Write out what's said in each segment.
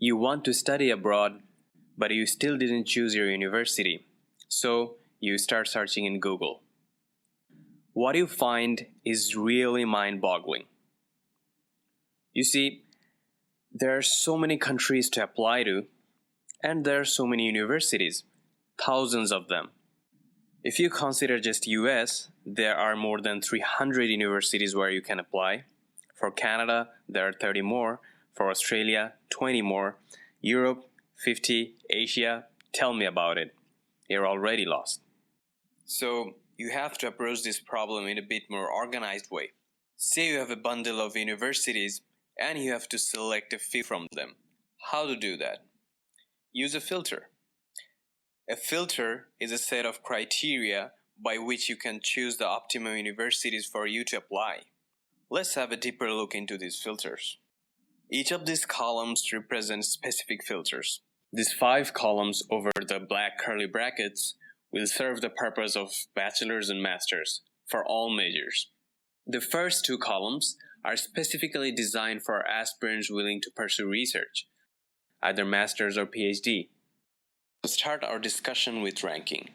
You want to study abroad, but you still didn't choose your university, so you start searching in Google. What you find is really mind-boggling. You see, there are so many countries to apply to, and there are so many universities, thousands of them. If you consider just US, there are more than 300 universities where you can apply. For Canada, there are 30 more. For Australia, 20 more. Europe, 50. Asia, tell me about it. You're already lost. So, you have to approach this problem in a bit more organized way. Say you have a bundle of universities and you have to select a few from them. How to do that? Use a filter. A filter is a set of criteria by which you can choose the optimum universities for you to apply. Let's have a deeper look into these filters. Each of these columns represents specific filters. These 5 columns over the black curly brackets will serve the purpose of bachelor's and master's for all majors. The first 2 columns are specifically designed for aspirants willing to pursue research, either master's or PhD. To start our discussion with ranking.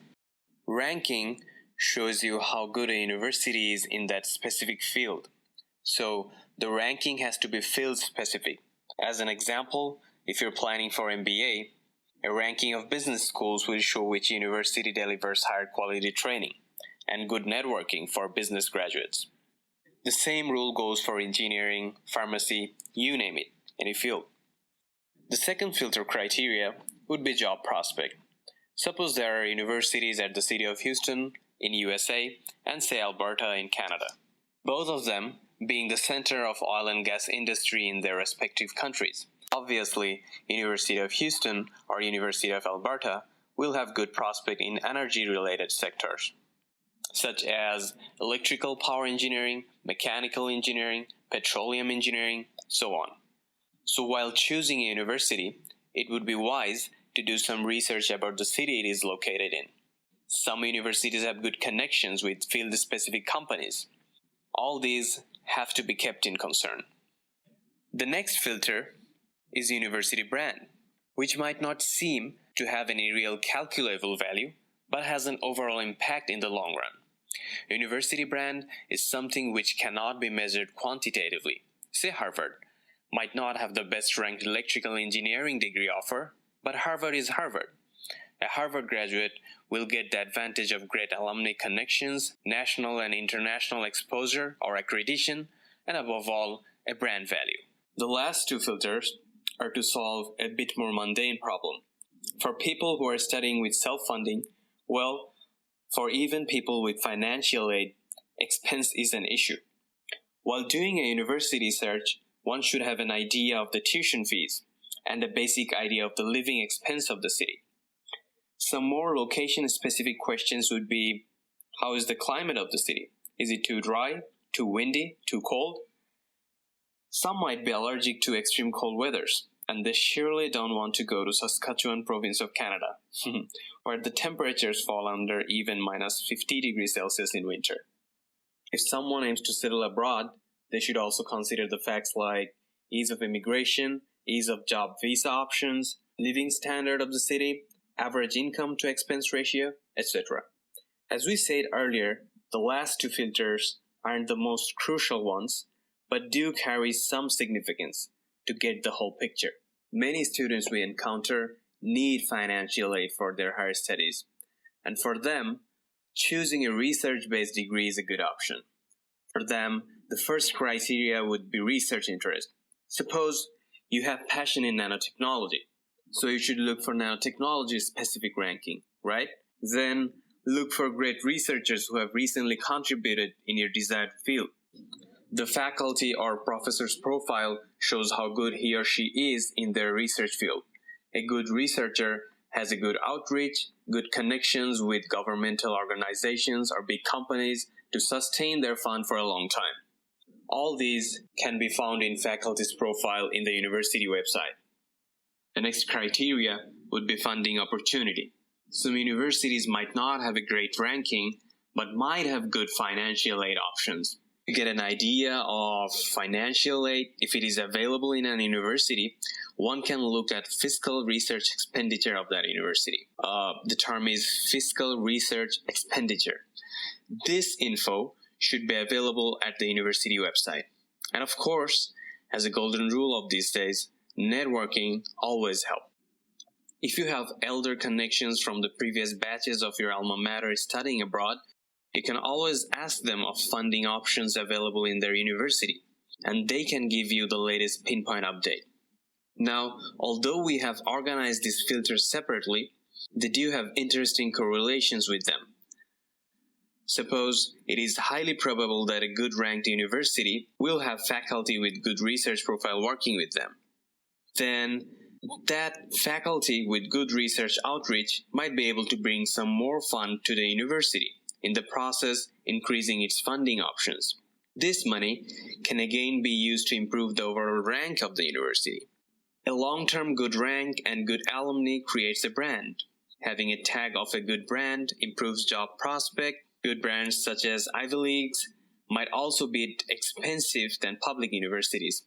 Ranking shows you how good a university is in that specific field. So the ranking has to be field specific. As an example, if you're planning for MBA, a ranking of business schools will show which university delivers higher quality training and good networking for business graduates. The same rule goes for engineering, pharmacy, you name it, any field. The second filter criteria would be job prospect. Suppose there are universities at the city of Houston in USA and say Alberta in Canada. Both of them being the center of oil and gas industry in their respective countries. Obviously, University of Houston or University of Alberta will have good prospect in energy-related sectors, such as electrical power engineering, mechanical engineering, petroleum engineering, so on. So while choosing a university, it would be wise to do some research about the city it is located in. Some universities have good connections with field-specific companies. All these have to be kept in concern. The next filter is university brand, which might not seem to have any real calculable value, but has an overall impact in the long run. University brand is something which cannot be measured quantitatively. Say Harvard might not have the best ranked electrical engineering degree offer, but Harvard is Harvard. A Harvard graduate will get the advantage of great alumni connections, national and international exposure or accreditation, and above all, a brand value. The last 2 filters are to solve a bit more mundane problem. For people who are studying with self-funding, well, for even people with financial aid, expense is an issue. While doing a university search, one should have an idea of the tuition fees and a basic idea of the living expense of the city. Some more location-specific questions would be, how is the climate of the city? Is it too dry, too windy, too cold? Some might be allergic to extreme cold weathers, and they surely don't want to go to Saskatchewan province of Canada, where the temperatures fall under even minus 50 degrees Celsius in winter. If someone aims to settle abroad, they should also consider the facts like ease of immigration, ease of job visa options, living standard of the city, average income to expense ratio, etc. As we said earlier, the last 2 filters aren't the most crucial ones, but do carry some significance to get the whole picture. Many students we encounter need financial aid for their higher studies, and for them, choosing a research-based degree is a good option. For them, the first criteria would be research interest. Suppose you have passion in nanotechnology, so you should look for nanotechnology-specific ranking, right? Then look for great researchers who have recently contributed in your desired field. The faculty or professor's profile shows how good he or she is in their research field. A good researcher has a good outreach, good connections with governmental organizations or big companies to sustain their fund for a long time. All these can be found in faculty's profile in the university website. The next criteria would be funding opportunity. Some universities might not have a great ranking, but might have good financial aid options. To get an idea of financial aid, if it is available in an university, one can look at fiscal research expenditure of that university. The term is fiscal research expenditure. This info should be available at the university website. And of course, as a golden rule of these days, networking always helps. If you have elder connections from the previous batches of your alma mater studying abroad, you can always ask them of funding options available in their university, and they can give you the latest pinpoint update. Now, although we have organized these filters separately, they do have interesting correlations with them. Suppose it is highly probable that a good ranked university will have faculty with good research profile working with them. Then, that faculty with good research outreach might be able to bring some more fund to the university, in the process increasing its funding options. This money can again be used to improve the overall rank of the university. A long-term good rank and good alumni creates a brand. Having a tag of a good brand improves job prospect. Good brands such as Ivy Leagues might also be expensive than public universities.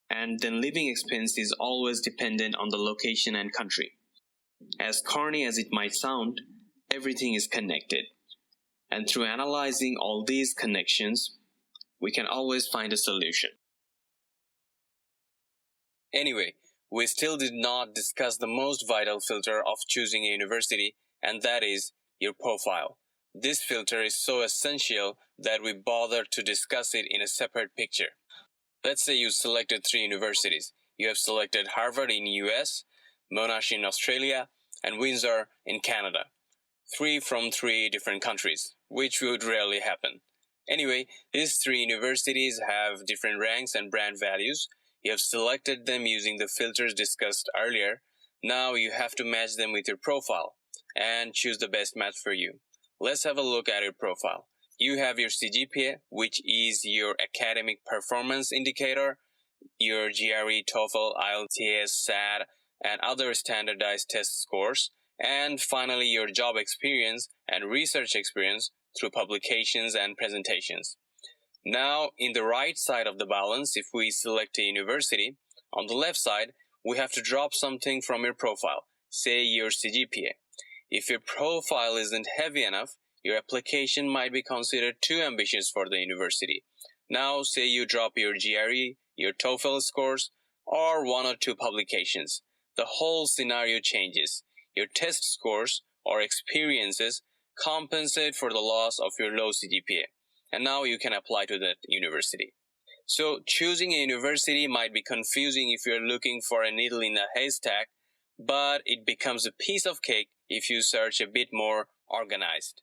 And then living expense is always dependent on the location and country. As corny as it might sound, everything is connected. And through analyzing all these connections, we can always find a solution. Anyway, we still did not discuss the most vital filter of choosing a university, and that is your profile. This filter is so essential that we bothered to discuss it in a separate picture. Let's say you selected 3 universities. You have selected Harvard in US, Monash in Australia, and Windsor in Canada. 3 from 3 different countries, which would rarely happen. Anyway, these 3 universities have different ranks and brand values. You have selected them using the filters discussed earlier. Now you have to match them with your profile and choose the best match for you. Let's have a look at your profile. You have your CGPA, which is your academic performance indicator, your GRE, TOEFL, IELTS, SAT, and other standardized test scores, and finally your job experience and research experience through publications and presentations. Now, in the right side of the balance, if we select a university, on the left side, we have to drop something from your profile, say your CGPA. If your profile isn't heavy enough, your application might be considered too ambitious for the university. Now, say you drop your GRE, your TOEFL scores, or 1 or 2 publications. The whole scenario changes. Your test scores or experiences compensate for the loss of your low CGPA, and now you can apply to that university. So, choosing a university might be confusing if you're looking for a needle in a haystack, but it becomes a piece of cake if you search a bit more organized.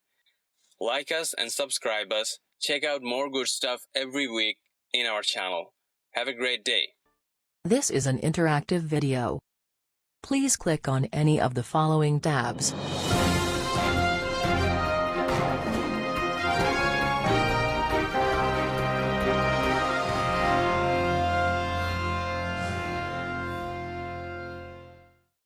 Like us and subscribe us. Check out more good stuff every week in our channel. Have a great day. This is an interactive video. Please click on any of the following tabs.